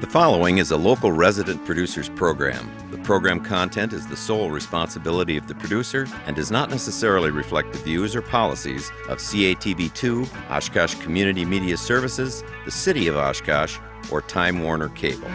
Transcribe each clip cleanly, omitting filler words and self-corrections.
The following is a local resident producer's program. The program content is the sole responsibility of the producer and does not necessarily reflect the views or policies of CATV2, Oshkosh Community Media Services, the City of Oshkosh, or Time Warner Cable.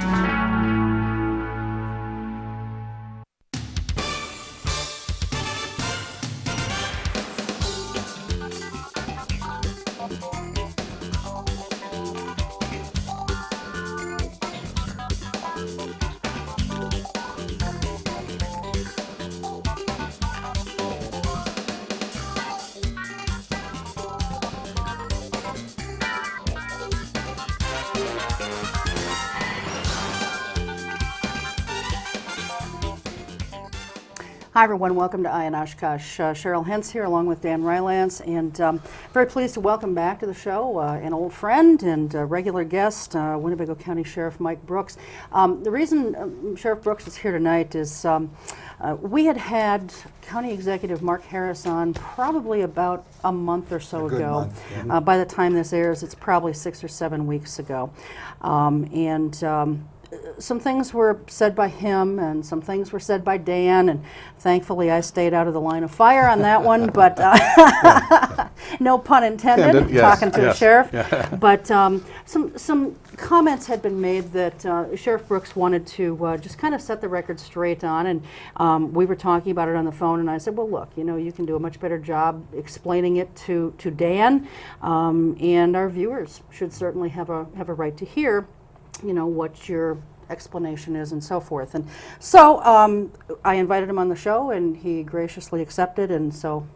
Hi everyone, welcome to Eye on Oshkosh. Cheryl Hentz here along with Dan Rylance, and very pleased to welcome back to the show an old friend and regular guest, Winnebago County Sheriff Mike Brooks. The reason Sheriff Brooks is here tonight is we had County Executive Mark Harris on probably about a month or so ago. By the time this airs, it's probably 6 or 7 weeks ago. Some things were said by him and some things were said by Dan, and thankfully I stayed out of the line of fire on that one, but no pun intended, yes, talking to the sheriff. Yeah. But some comments had been made that Sheriff Brooks wanted to just kind of set the record straight on, and we were talking about it on the phone, and I said, well, look, you can do a much better job explaining it to Dan, and our viewers should certainly have a right to hear what your explanation is and so forth. And so I invited him on the show and he graciously accepted, and so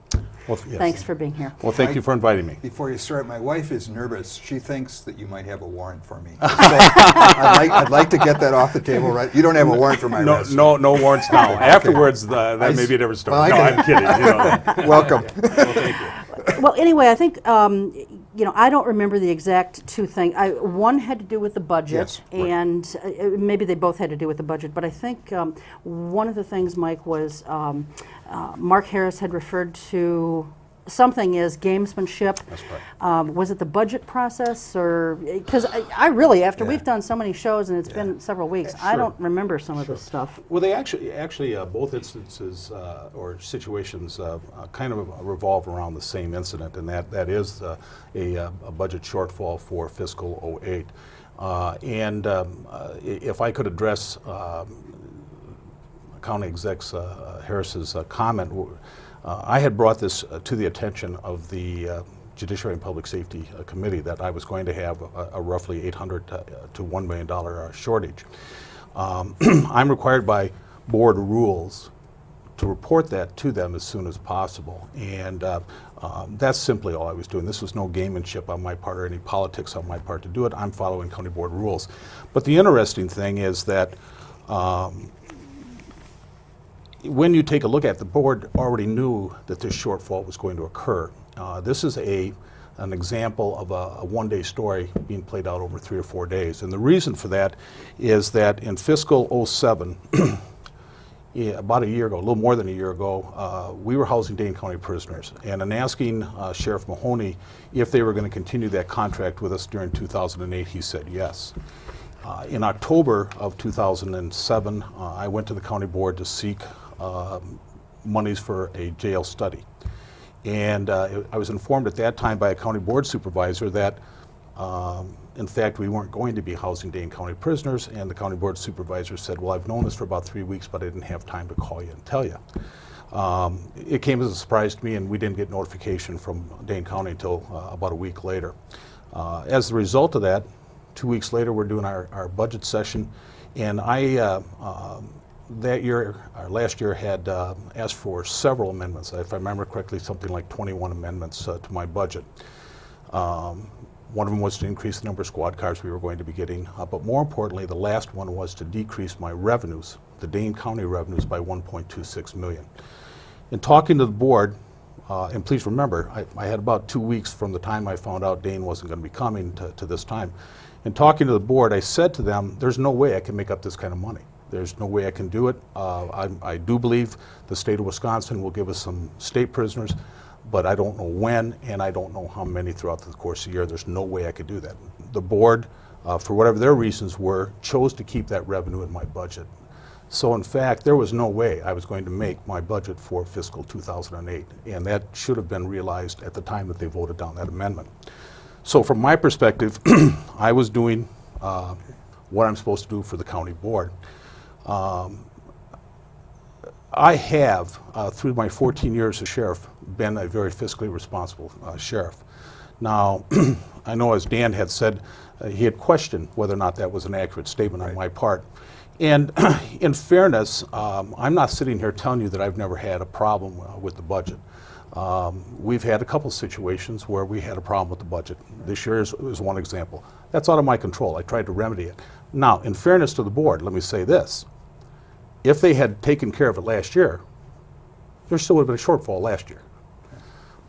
thanks for being here. Well, thank you for inviting me. Before you start, my wife is nervous. She thinks that you might have a warrant for me. So I'd like to get that off the table, right? You don't have a warrant for my arrest. No warrants now. Afterwards, that may be a different story. Well, I'm kidding. Welcome. Well, thank you. Well, anyway, I think I don't remember the exact two things. One had to do with the budget, Yes, right. and maybe they both had to do with the budget. But I think one of the things, Mike, was Mark Harris had referred to something as gamesmanship. That's right. Was it the budget process, or because I really, after Yeah. we've done so many shows and it's been several weeks, I don't remember some of this stuff. Well, they actually both instances or situations kind of revolve around the same incident, and that is a budget shortfall for fiscal '08. If I could address County Exec Harris's comment, I had brought this to the attention of the Judiciary and Public Safety Committee that I was going to have a roughly $800 to $1 million shortage. I'm required by board rules to report that to them as soon as possible, and that's simply all I was doing. This was no gamemanship on my part or any politics on my part to do it. I'm following county board rules. But the interesting thing is that when you take a look at it, the board already knew that this shortfall was going to occur. This is an example of a one-day story being played out over 3 or 4 days. And the reason for that is that in fiscal '07, about a year ago, a little more than a year ago, we were housing Dane County prisoners. And in asking Sheriff Mahoney if they were going to continue that contract with us during 2008, he said yes. In October of 2007, I went to the county board to seek monies for a jail study. And I was informed at that time by a county board supervisor that in fact we weren't going to be housing Dane County prisoners, and the county board supervisor said, well, I've known this for about 3 weeks, but I didn't have time to call you and tell you. It came as a surprise to me, and we didn't get notification from Dane County until about a week later. As a result of that, 2 weeks later we're doing our budget session, and I last year had asked for several amendments. If I remember correctly, something like 21 amendments to my budget. One of them was to increase the number of squad cars we were going to be getting, but more importantly, the last one was to decrease my revenues, the Dane County revenues, by $1.26 million. In talking to the board, and please remember, I had about 2 weeks from the time I found out Dane wasn't going to be coming to this time. In talking to the board, I said to them, there's no way I can make up this kind of money. There's no way I can do it. I do believe the state of Wisconsin will give us some state prisoners, but I don't know when, and I don't know how many throughout the course of the year. There's no way I could do that. The board for whatever their reasons were, chose to keep that revenue in my budget. So in fact, there was no way I was going to make my budget for fiscal 2008, and that should have been realized at the time that they voted down that amendment. So from my perspective, I was doing what I'm supposed to do for the county board. I have, through my 14 years as sheriff, been a very fiscally responsible sheriff. Now, I know as Dan had said, he had questioned whether or not that was an accurate statement on my part. And in fairness, I'm not sitting here telling you that I've never had a problem with the budget. We've had a couple situations where we had a problem with the budget. This year is one example. That's out of my control. I tried to remedy it. Now, in fairness to the board, let me say this. If they had taken care of it last year, there still would have been a shortfall last year.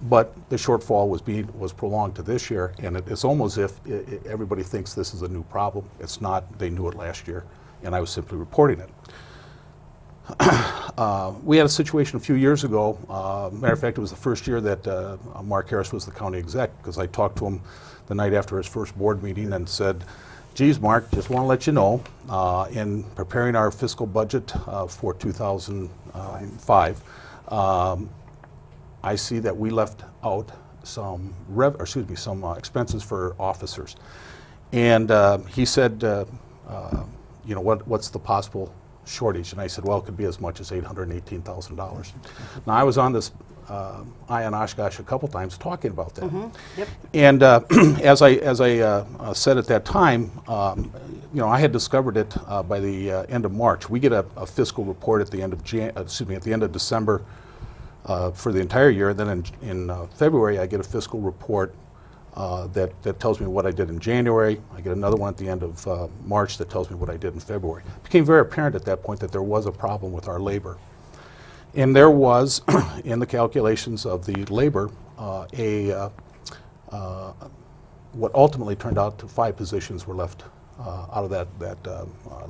But the shortfall was prolonged to this year, and it's almost as if everybody thinks this is a new problem. It's not. They knew it last year, and I was simply reporting it. We had a situation a few years ago. Matter of fact, it was the first year that Mark Harris was the county exec, because I talked to him the night after his first board meeting and said, geez, Mark, just want to let you know, in preparing our fiscal budget for 2005, I see that we left out some expenses for officers. And he said, you know, what's the possible shortage? And I said, well, it could be as much as $818,000. Now, I was on this on Oshkosh a couple times talking about that. Yep. And as I said at that time, you know, I had discovered it by the end of March. We get a fiscal report at the end of December for the entire year. Then in February, I get a fiscal report that tells me what I did in January. I get another one at the end of March that tells me what I did in February. It became very apparent at that point that there was a problem with our labor. And there was, in the calculations of the labor, what ultimately turned out to 5 positions were left out of that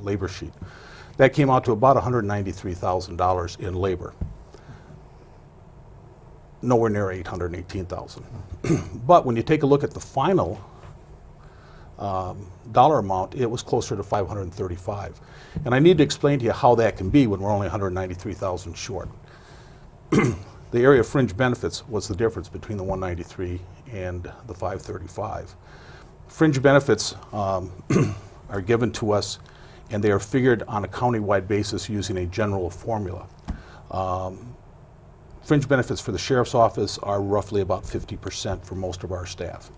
labor sheet. That came out to about $193,000 in labor. Nowhere near $818,000. But when you take a look at the final dollar amount, it was closer to $535,000. And I need to explain to you how that can be when we're only $193,000 short. The area of fringe benefits was the difference between the $193,000 and the $535,000. Fringe benefits are given to us, and they are figured on a county-wide basis using a general formula. Fringe benefits for the sheriff's office are roughly about 50% for most of our staff.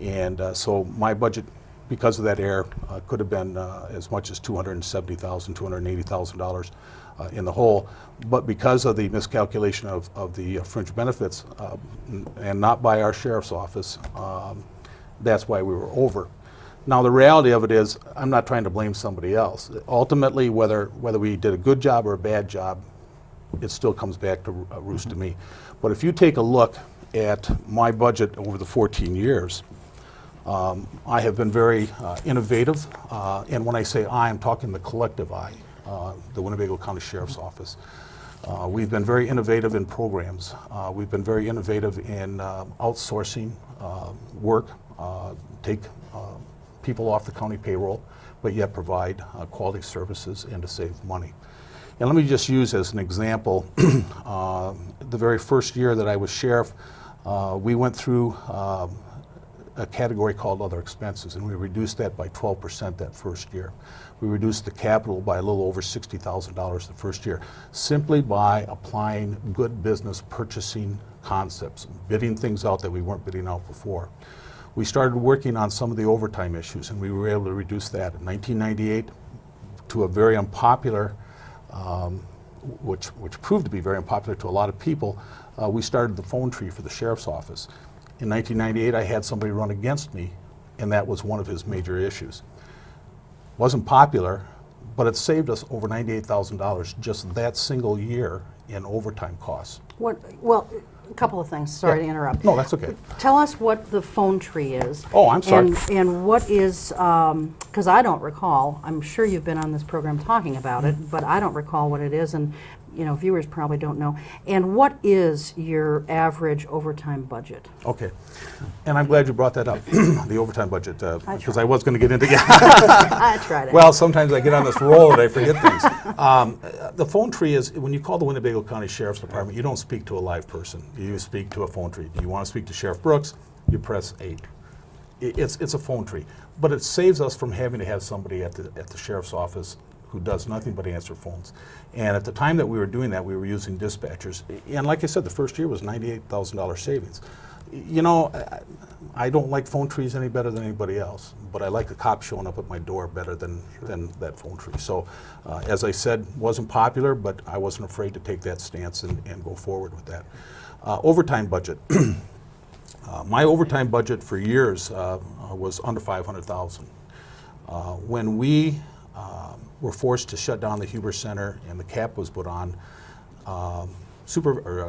And so my budget, because of that error, could have been as much as $270,000, $280,000 in the hole. But because of the miscalculation of the fringe benefits, and not by our sheriff's office, that's why we were over. Now the reality of it is, I'm not trying to blame somebody else. Ultimately, whether we did a good job or a bad job, it still comes back to roost to me. But if you take a look at my budget over the 14 years, I have been very innovative, and when I say I'm talking the collective I, the Winnebago County Sheriff's Office. We've been very innovative in programs. We've been very innovative in outsourcing work, take people off the county payroll, but yet provide quality services and to save money. And let me just use as an example, the very first year that I was sheriff, we went through a category called other expenses, and we reduced that by 12% that first year. We reduced the capital by a little over $60,000 the first year, simply by applying good business purchasing concepts, bidding things out that we weren't bidding out before. We started working on some of the overtime issues, and we were able to reduce that in 1998 to a very unpopular, which proved to be very unpopular to a lot of people. We started the phone tree for the sheriff's office. In 1998, I had somebody run against me, and that was one of his major issues. Wasn't popular, but it saved us over $98,000 just that single year in overtime costs. Well, a couple of things. Sorry to interrupt. No, that's okay. Tell us what the phone tree is. Oh, I'm sorry. And what is, because I don't recall, I'm sure you've been on this program talking about it, but I don't recall what it is. And viewers probably don't know. And what is your average overtime budget? Okay, and I'm glad you brought that up, the overtime budget, because tried. I was going to get into I tried it. Well, sometimes I get on this roll and I forget things. The phone tree is, when you call the Winnebago County Sheriff's Department, you don't speak to a live person. You speak to a phone tree. Do you want to speak to Sheriff Brooks? You press 8. It's a phone tree. But it saves us from having to have somebody at the sheriff's office who does nothing but answer phones. And at the time that we were doing that, we were using dispatchers. And like I said, the first year was $98,000 savings. I don't like phone trees any better than anybody else, but I like the cops showing up at my door better than that phone tree. So, as I said, wasn't popular, but I wasn't afraid to take that stance and go forward with that. Overtime budget. My overtime budget for years was under $500,000. When we were forced to shut down the Huber Center and the cap was put on,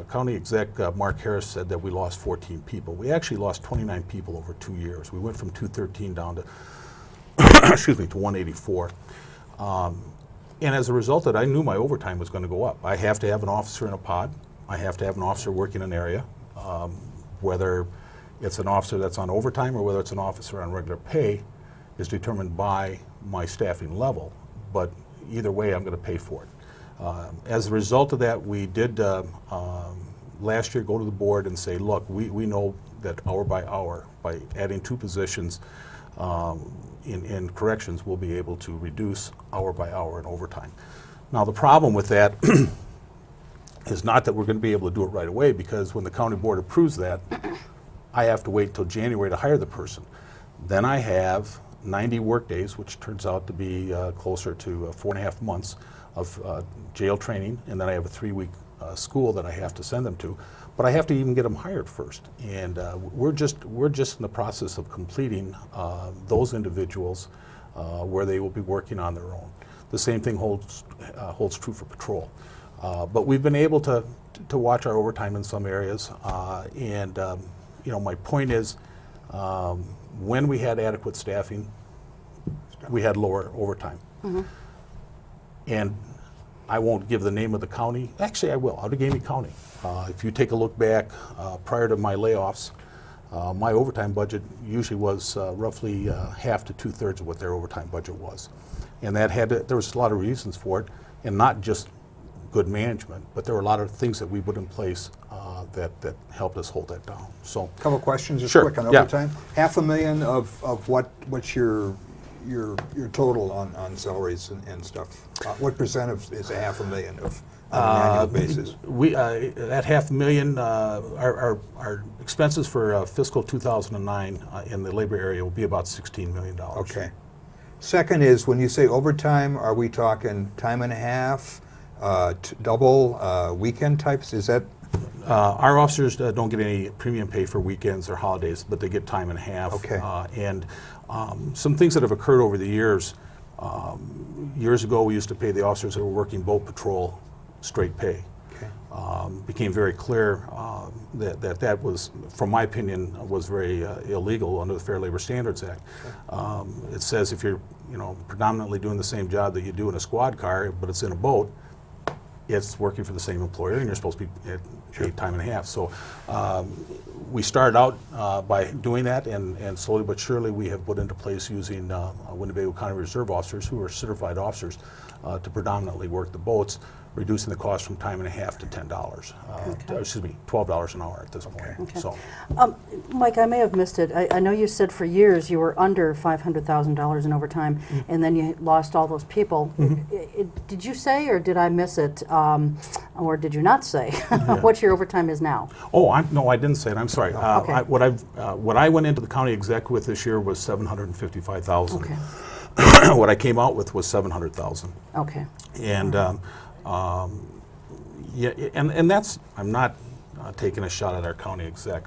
County Exec Mark Harris said that we lost 14 people. We actually lost 29 people over 2 years. We went from 213 down to, excuse me, to 184. And as a result of that, I knew my overtime was going to go up. I have to have an officer in a pod. I have to have an officer working an area, whether it's an officer that's on overtime or whether it's an officer on regular pay is determined by my staffing level. But either way, I'm going to pay for it. As a result of that, we did last year go to the board and say, look, we know that hour by hour, by adding 2 positions in corrections, we'll be able to reduce hour by hour in overtime. Now, the problem with that is not that we're going to be able to do it right away, because when the county board approves that, I have to wait until January to hire the person. Then I have 90 work days, which turns out to be closer to 4.5 months of jail training, and then I have a 3-week school that I have to send them to. But I have to even get them hired first, and we're just in the process of completing those individuals where they will be working on their own. The same thing holds true for patrol. But we've been able to watch our overtime in some areas, and my point is, when we had adequate staffing, we had lower overtime. Mm-hmm. And I won't give the name of the county. Actually, I will. Allegheny County. If you take a look back prior to my layoffs, my overtime budget usually was roughly half to 2/3 of what their overtime budget was. And there was a lot of reasons for it, and not just good management, but there were a lot of things that we put in place that helped us hold that down. So, Couple questions, just Sure, quick on yeah. overtime. $500,000 of what's your total on salaries and stuff? What percent is $500,000 of on an annual basis? We at $500,000, our expenses for fiscal 2009 in the labor area will be about $16 million. Okay. Second is, when you say overtime, are we talking time and a half, double, weekend types? Is that? Our officers don't get any premium pay for weekends or holidays, but they get time and a half. Okay. And some things that have occurred over the years. Years ago, we used to pay the officers that were working boat patrol straight pay. Okay. Became very clear that was, from my opinion, was very illegal under the Fair Labor Standards Act. It says if you're predominantly doing the same job that you do in a squad car, but it's in a boat, it's working for the same employer, and you're supposed to be paid time and a half. So we started out by doing that, and slowly but surely we have put into place using Winnebago County Reserve officers who are certified officers to predominantly work the boats, reducing the cost from time and a half to $10. Excuse me, $12 an hour at this point. Okay. So, Mike, I may have missed it. I know you said for years you were under $500,000 in overtime, and then you lost all those people. Did you say, or did I miss it, or did you not say what your overtime is now? Oh, no, I didn't say it. I'm sorry. Okay. What I went into the county exec with this year was $755,000. Okay. What I came out with was $700,000. Okay. And and that's, I'm not taking a shot at our county exec.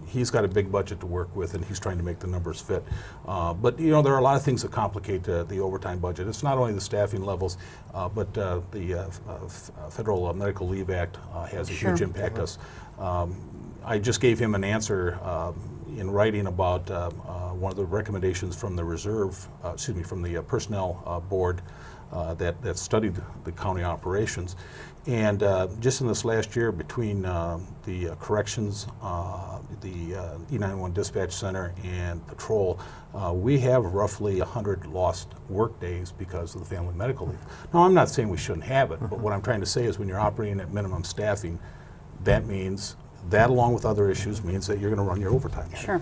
He's got a big budget to work with, and he's trying to make the numbers fit. But there are a lot of things that complicate the overtime budget. It's not only the staffing levels, but the Federal Medical Leave Act has a huge impact us. I just gave him an answer in writing about one of the recommendations from the from the personnel board that studied the county operations. And just in this last year, between the corrections, the E911 dispatch center, and patrol, we have roughly 100 lost work days because of the family medical leave. Now, I'm not saying we shouldn't have it, but what I'm trying to say is when you're operating at minimum staffing, that means that, along with other issues, means that you're going to run your overtime. Sure.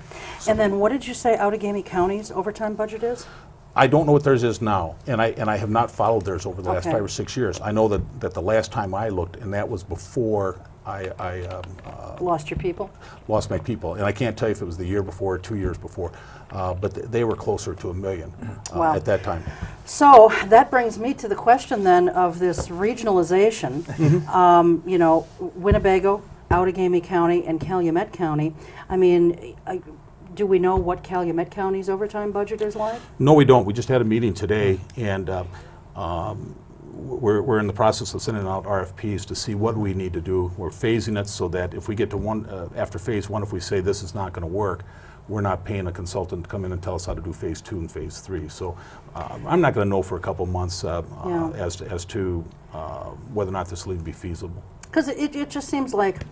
And then what did you say Outagamie County's overtime budget is? I don't know what theirs is now, and I have not followed theirs over the last Okay. 5 or 6 years. I know that the last time I looked, and that was before I Lost your people? lost my people, and I can't tell you if it was the year before or 2 years before, but they were closer to $1 million Wow. at that time. So that brings me to the question then of this regionalization. You know, Winnebago, Outagamie County, and Calumet County. I mean, do we know what Calumet County's overtime budget is like? No, we don't. We just had a meeting today, and we're in the process of sending out RFPs to see what we need to do. We're phasing it so that if we get to one, after phase 1, if we say this is not going to work, we're not paying a consultant to come in and tell us how to do phase 2 and phase 3. So I'm not going to know for a couple months as to whether or not this will even be feasible. Because it just seems like,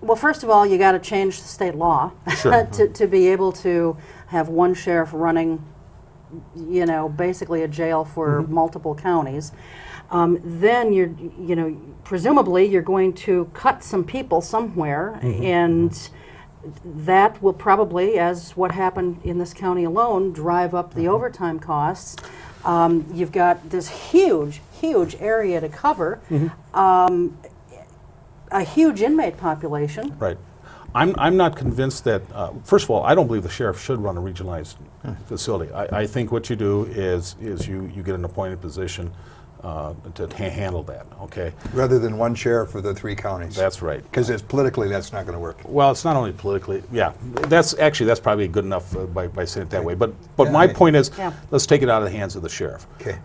well, first of all, you got to change the state law Sure. to be able to have one sheriff running, you know, basically a jail for multiple counties. Then presumably you're going to cut some people somewhere, and that will probably, as what happened in this county alone, drive up the overtime costs. You've got this huge area to cover. A huge inmate population. Right. I'm not convinced that, first of all, I don't believe the sheriff should run a regionalized facility. I think what you do is you get an appointed position to handle that, okay? Rather than one sheriff for the 3 counties. That's right. Because politically, that's not going to work. Well, it's not only politically, yeah, that's probably good enough by saying it that way. But Yeah, my point is, Yeah. let's take it out of the hands of the sheriff. Okay.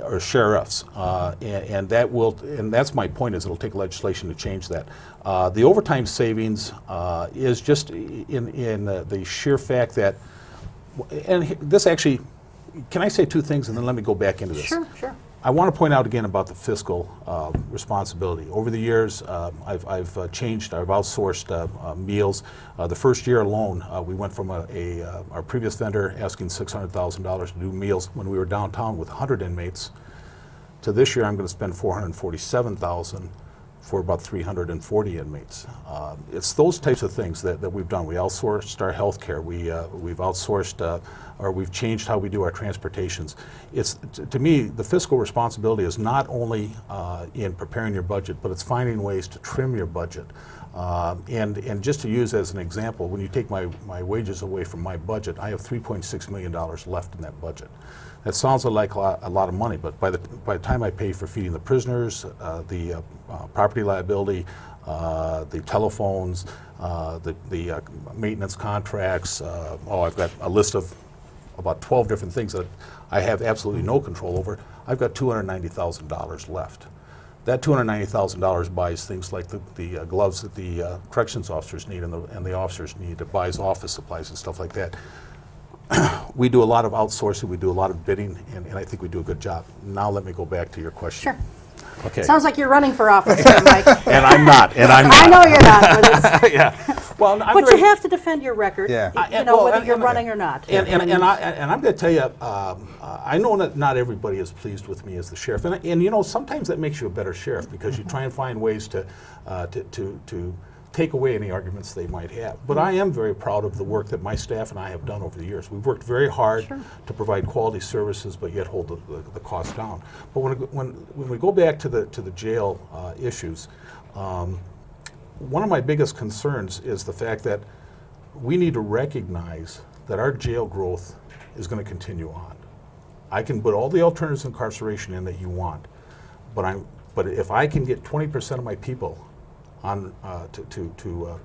Or sheriffs, and that's my point, is it'll take legislation to change that. The overtime savings is just in the sheer fact that, and this actually, can I say 2 things and then let me go back into this? Sure. I want to point out again about the fiscal responsibility. Over the years, I've outsourced meals. The first year alone, we went from our previous vendor asking $600,000 to do meals when we were downtown with 100 inmates, to this year I'm going to spend $447,000 for about 340 inmates. It's those types of things that we've done. We outsourced our health care. We've outsourced or we've changed how we do our transportations. It's, to me, the fiscal responsibility is not only in preparing your budget, but it's finding ways to trim your budget. And just to use as an example, when you take my wages away from my budget, I have $3.6 million left in that budget. That sounds like a lot of money, but by the time I pay for feeding the prisoners, the property liability, the telephones, the maintenance contracts, I've got a list of about 12 different things that I have absolutely no control over. I've got $290,000 left. That $290,000 buys things like the gloves that the corrections officers need and the officers need. It buys office supplies and stuff like that. We do a lot of outsourcing, we do a lot of bidding, and I think we do a good job. Now let me go back to your question. Sure. Okay. Sounds like you're running for office, Mike. And I'm not. I know you're not, but, Yeah. Well, but you have to defend your record, Yeah. whether you're running or not. And I'm going to tell you, I know that not everybody is pleased with me as the sheriff, and sometimes that makes you a better sheriff because you try and find ways to take away any arguments they might have. But I am very proud of the work that my staff and I have done over the years. We've worked very hard to provide quality services, but yet hold the cost down. But when we go back to the jail issues, one of my biggest concerns is the fact that we need to recognize that our jail growth is going to continue on. I can put all the alternatives of incarceration in that you want, but if I can get 20% of my people on to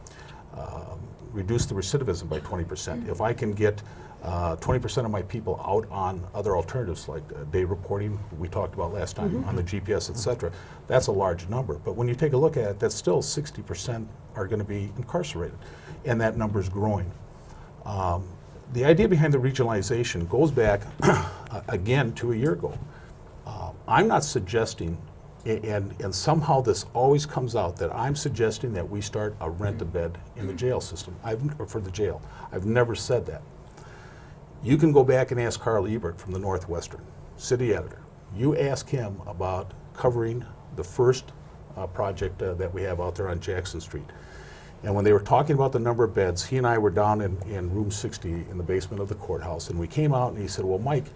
reduce the recidivism by 20%, if I can get 20% of my people out on other alternatives like day reporting we talked about last time on the GPS, etc., that's a large number. But when you take a look at it, that's still 60% are going to be incarcerated, and that number is growing. The idea behind the regionalization goes back again to a year ago. I'm not suggesting, and somehow this always comes out, that I'm suggesting that we start a rent-a-bed in the jail system, or for the jail. I've never said that. You can go back and ask Carl Ebert from the Northwestern, city editor. You ask him about covering the first project that we have out there on Jackson Street. And when they were talking about the number of beds, he and I were down in room 60 in the basement of the courthouse, and we came out and he said, well, Mike,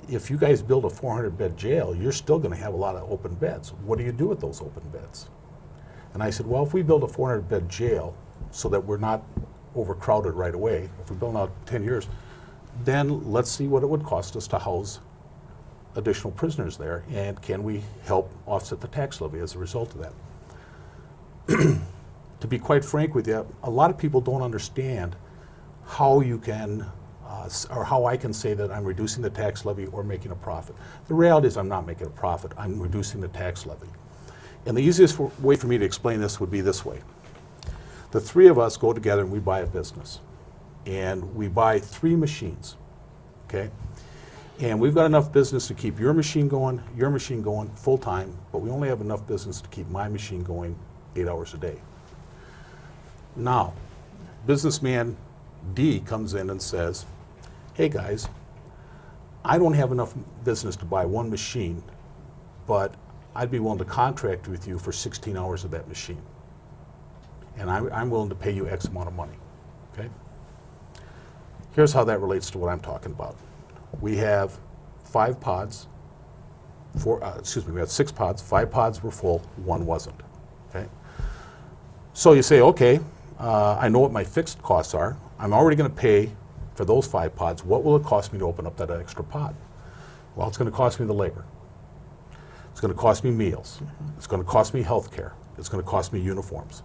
if you guys build a 400-bed jail, you're still going to have a lot of open beds. What do you do with those open beds? And I said, well, if we build a 400-bed jail so that we're not overcrowded right away, if we build out 10 years, then let's see what it would cost us to house additional prisoners there, and can we help offset the tax levy as a result of that? To be quite frank with you, a lot of people don't understand how you can, or how I can say that I'm reducing the tax levy or making a profit. The reality is I'm not making a profit, I'm reducing the tax levy. And the easiest way for me to explain this would be this way. The three of us go together and we buy a business. And we buy 3 machines, okay? And we've got enough business to keep your machine going full time, but we only have enough business to keep my machine going 8 hours a day. Now, businessman D comes in and says, hey guys, I don't have enough business to buy 1 machine, but I'd be willing to contract with you for 16 hours of that machine. And I'm willing to pay you X amount of money, okay? Here's how that relates to what I'm talking about. We have 5 pods, we had 6 pods, 5 pods were full, 1 wasn't, okay? So you say, okay, I know what my fixed costs are. I'm already going to pay for those 5 pods. What will it cost me to open up that extra pod? Well, it's going to cost me the labor. It's going to cost me meals. It's going to cost me health care. It's going to cost me uniforms.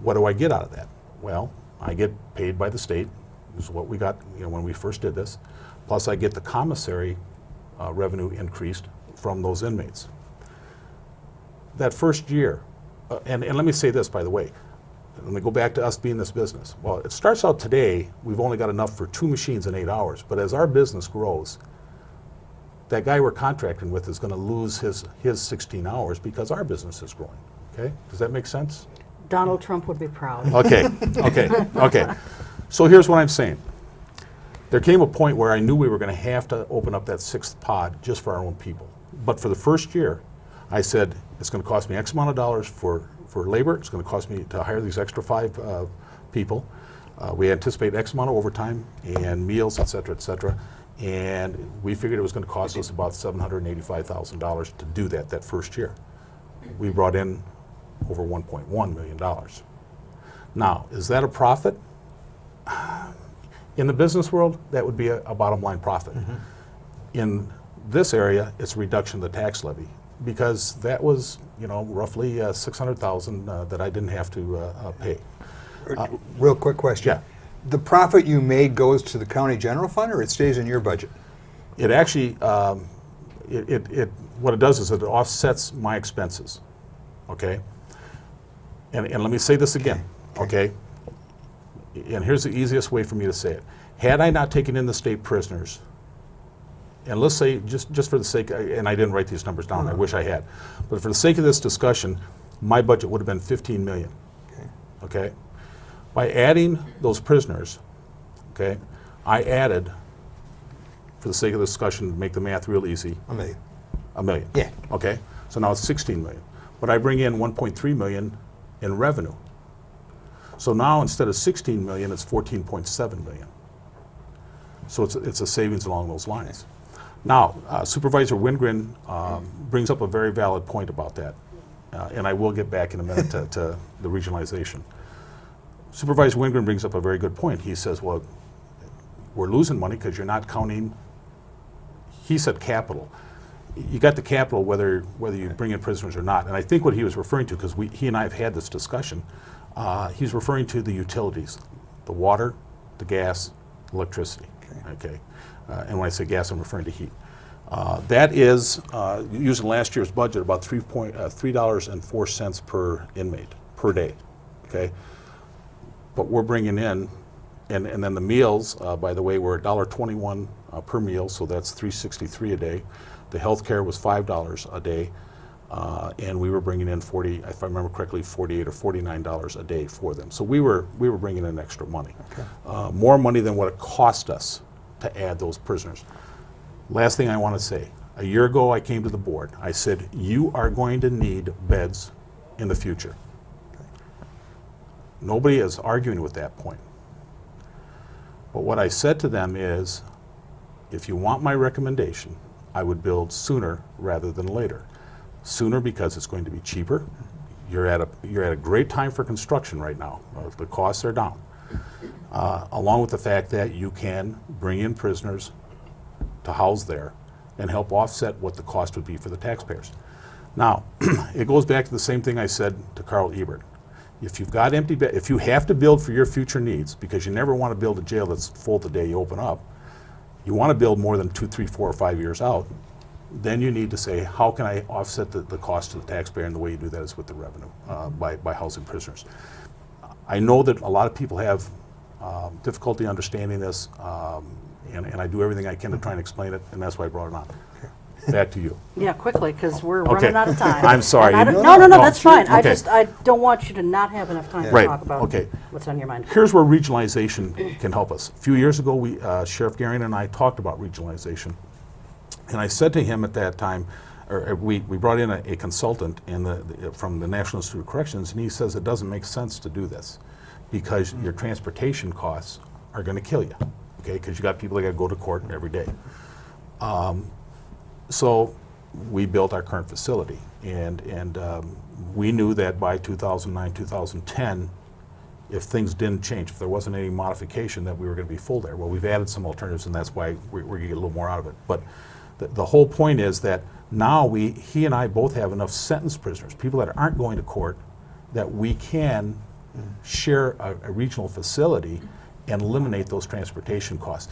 What do I get out of that? Well, I get paid by the state. This is what we got, when we first did this. Plus, I get the commissary revenue increased from those inmates. That first year, and let me say this, by the way, let me go back to us being this business. Well, it starts out today, we've only got enough for 2 machines in 8 hours, but as our business grows, that guy we're contracting with is going to lose his 16 hours because our business is growing, okay? Does that make sense? Donald Trump would be proud. Okay. So here's what I'm saying. There came a point where I knew we were going to have to open up that 6th pod just for our own people. But for the first year, I said, it's going to cost me X amount of dollars for labor. It's going to cost me to hire these extra 5 people. We anticipate X amount of overtime and meals, et cetera, and we figured it was going to cost us about $785,000 to do that first year. We brought in over $1.1 million. Now, is that a profit? In the business world, that would be a bottom line profit. Mm-hmm. In this area, it's a reduction of the tax levy because that was, roughly $600,000 that I didn't have to pay. Real quick question. Yeah. The profit you made goes to the county general fund, or it stays in your budget? It actually, what it does is it offsets my expenses, okay? And let me say this again, okay? And here's the easiest way for me to say it. Had I not taken in the state prisoners, and let's say, just for the sake, and I didn't write these numbers down, I wish I had, but for the sake of this discussion, my budget would have been $15 million, okay? By adding those prisoners, okay, I added, for the sake of the discussion, to make the math real easy, $1 million. Yeah. Okay, so now it's $16 million. But I bring in $1.3 million in revenue. So now instead of $16 million, it's $14.7 million. So it's a savings along those lines. Now, Supervisor Wingren brings up a very valid point about that, and I will get back in a minute to the regionalization. Supervisor Wingren brings up a very good point. He says, well, we're losing money because you're not counting, he said capital. You got the capital whether you bring in prisoners or not. And I think what he was referring to, because he and I have had this discussion, he's referring to the utilities, the water, the gas, electricity. Okay. And when I say gas, I'm referring to heat. That is, using last year's budget, about $3.04 per inmate per day. Okay. But we're bringing in, and then the meals, by the way, we're $1.21 per meal, so that's $3.63 a day. The health care was $5 a day, and we were bringing in if I remember correctly, $48 or $49 a day for them. So we were bringing in extra money, more money than what it cost us to add those prisoners. Last thing I want to say, a year ago I came to the board. I said, you are going to need beds in the future. Nobody is arguing with that point. But what I said to them is, if you want my recommendation, I would build sooner rather than later. Sooner because it's going to be cheaper. You're at a great time for construction right now. The costs are down. Along with the fact that you can bring in prisoners to house there and help offset what the cost would be for the taxpayers. Now, it goes back to the same thing I said to Carl Ebert. If you've got empty beds, if you have to build for your future needs, because you never want to build a jail that's full the day you open up, you want to build more than 2, 3, 4, or 5 years out, then you need to say, how can I offset the cost to the taxpayer? And the way you do that is with the revenue, by housing prisoners. I know that a lot of people have difficulty understanding this, and I do everything I can to try and explain it, and that's why I brought it on. Back to you. Yeah, quickly, because we're Okay. running out of time. I'm sorry. And I don't- No, no, no, that's fine. okay. I don't want you to not have enough time to Right, talk about okay. what's on your mind. Here's where regionalization can help us. A few years ago, Sheriff Gehring and I talked about regionalization. And I said to him at that time, we brought in a consultant from the National Institute of Corrections, and he says it doesn't make sense to do this because your transportation costs are going to kill you, okay? Because you got people that got to go to court every day. So we built our current facility, and we knew that by 2009, 2010, if things didn't change, if there wasn't any modification, that we were going to be full there. Well, we've added some alternatives, and that's why we're going to get a little more out of it. But the whole point is that now he and I both have enough sentence prisoners, people that aren't going to court, that we can share a regional facility and eliminate those transportation costs.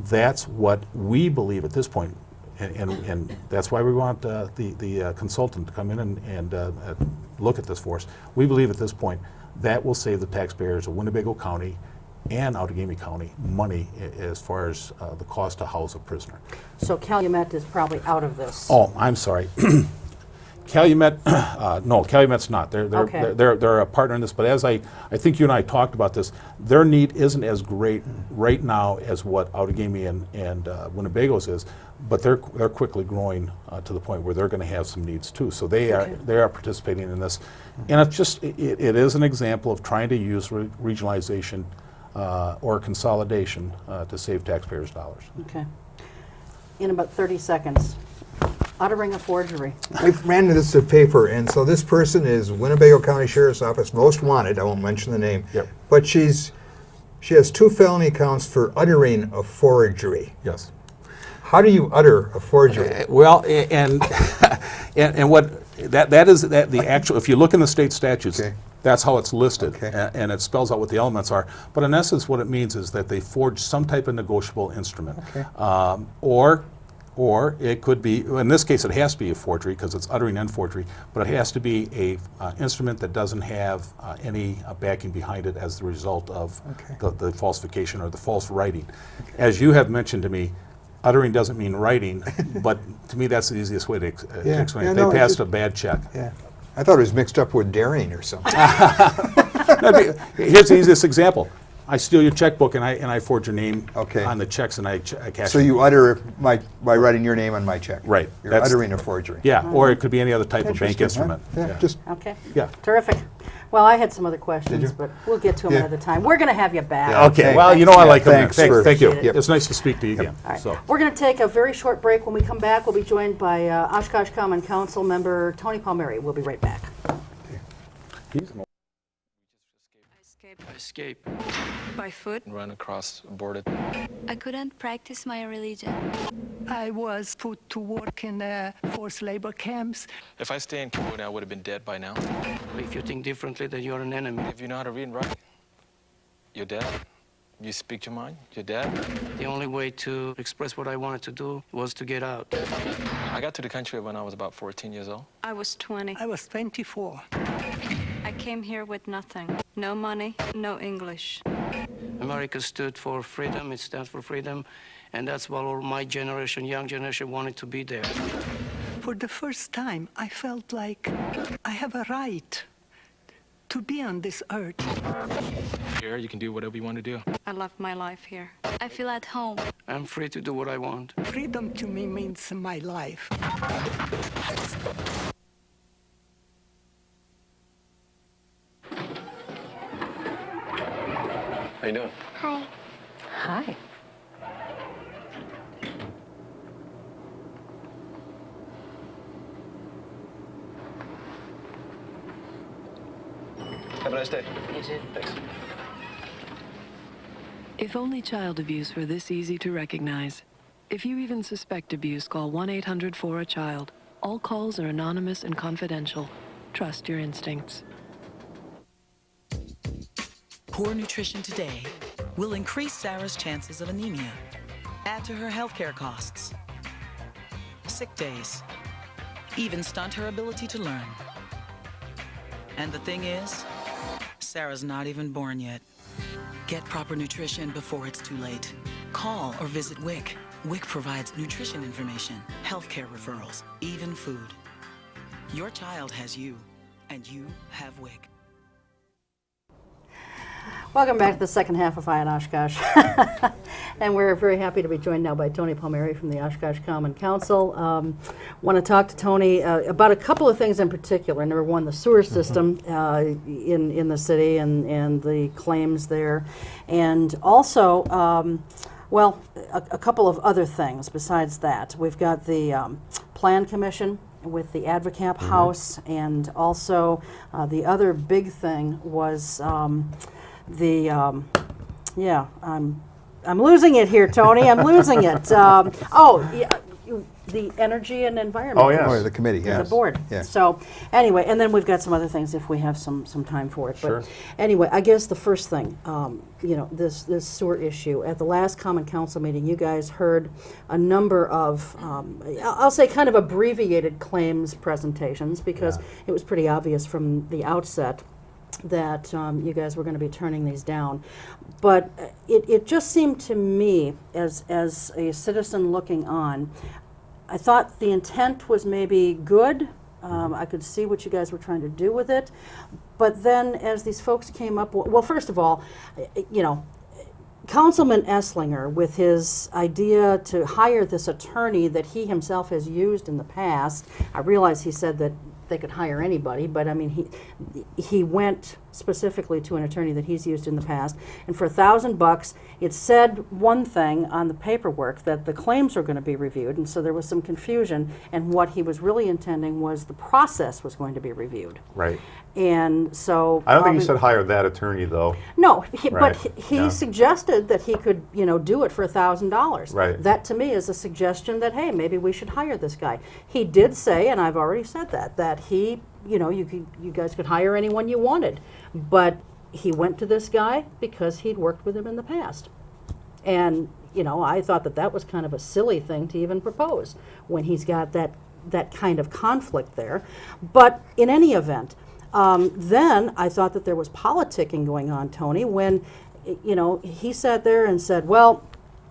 That's what we believe at this point. And that's why we want the consultant to come in and look at this for us. We believe at this point that will save the taxpayers of Winnebago County and Outagamie County money as far as the cost to house a prisoner. So Calumet is probably out of this. Oh, I'm sorry. Calumet, no, Calumet's not. Okay. They're a partner in this, but as I think you and I talked about this, their need isn't as great right now as what Outagamie and Winnebago's is, but they're quickly growing to the point where they're going to have some needs too. So they are participating in this, and it's just it is an example of trying to use regionalization or consolidation to save taxpayers' dollars. Okay. In about 30 seconds, uttering a forgery. I ran into this in paper, and so this person is Winnebago County Sheriff's Office Most Wanted. I won't mention the name. Yep. But she has 2 felony counts for uttering a forgery. Yes. How do you utter a forgery? Well, and what that is the actual. If you look in the state statutes, Okay. that's how it's listed, Okay. and it spells out what the elements are. But in essence, what it means is that they forged some type of negotiable instrument, Okay. or it could be. In this case, it has to be a forgery because it's uttering and forgery. But it has to be a instrument that doesn't have any backing behind it as the result of Okay. the falsification or the false writing. As you have mentioned to me, uttering doesn't mean writing, but to me that's the easiest way to explain Yeah, it. no, They it's passed just- a bad check. Yeah. I thought it was mixed up with daring or something. Here's the easiest example. I steal your checkbook and I forge your name Okay. on the checks and I cash So it. you utter by writing your name on my check. Right. You're That's- uttering a forgery. Yeah, or it could be any other type of bank Interesting, huh? instrument. Yeah, just Okay. Yeah. Terrific. Well, I had some other questions, you? but we'll get to them Yeah. another time. We're going to have you back. Yeah. Okay, Thank- well, you know I yeah, like them. thanks for- Thank you. Yep. It's nice to speak to you again. All right. So. We're going to take a very short break. When we come back, we'll be joined by Oshkosh Common Council member Tony Palmeri. We'll be right back. I escaped By foot, and ran across a border. I couldn't practice my religion. I was put to work in forced labor camps. If I stay in Cambodia, I would have been dead by now. If you think differently, then you're an enemy. If you know how to read and write, you're dead. You speak your mind, you're dead. The only way to express what I wanted to do was to get out. I got to the country when I was about 14 years old. I was 20. I was 24. I came here with nothing. No money, no English. America stood for freedom, it stands for freedom, and that's what all my generation, young generation, wanted to be there. For the first time, I felt like I have a right to be on this earth. Here, you can do whatever you want to do. I love my life here. I feel at home. I'm free to do what I want. Freedom to me means my life. How you doing? Hi. Hi. Have a nice day. You too. Thanks. If only child abuse were this easy to recognize. If you even suspect abuse, call 1-800-4-A-CHILD. All calls are anonymous and confidential. Trust your instincts. Poor nutrition today will increase Sarah's chances of anemia, add to her healthcare costs, sick days, even stunt her ability to learn. And the thing is, Sarah's not even born yet. Get proper nutrition before it's too late. Call or visit WIC. WIC provides nutrition information, healthcare referrals, even food. Your child has you, and you have WIC. Welcome back to the second half of Eye on Oshkosh. And we're very happy to be joined now by Tony Palmeri from the Oshkosh Common Council. Want to talk to Tony about a couple of things in particular. Number one, the sewer system in the city and the claims there. And also, a couple of other things besides that. We've got the Plan Commission with the Advocap House, and also the other big thing was I'm losing it here, Tony. I'm losing it. The Energy and Environment. Oh, yeah. The committee, yes. The board. Yeah. So anyway, and then we've got some other things if we have some time for it. Sure. But anyway, I guess the first thing, this sewer issue. At the last Common Council meeting, you guys heard a number of, I'll say kind of abbreviated claims presentations, because it was pretty obvious from the outset that you guys were going to be turning these down. But it just seemed to me, as a citizen looking on, I thought the intent was maybe good. I could see what you guys were trying to do with it. But then as these folks came up, well, first of all, Councilman Esslinger, with his idea to hire this attorney that he himself has used in the past, I realize he said that they could hire anybody, but I mean, he went specifically to an attorney that he's used in the past, and for $1,000, it said one thing on the paperwork, that the claims were going to be reviewed, and so there was some confusion, and what he was really intending was the process was going to be reviewed. Right. And so I don't think he said hire that attorney, though. No, Right. but he suggested that he could, do it for $1,000. Right. That to me is a suggestion that, hey, maybe we should hire this guy. He did say, and I've already said that he, you guys could hire anyone you wanted, but he went to this guy because he'd worked with him in the past. And, I thought that was kind of a silly thing to even propose when he's got that kind of conflict there. But in any event, then I thought that there was politicking going on, Tony, when, he sat there and said, well,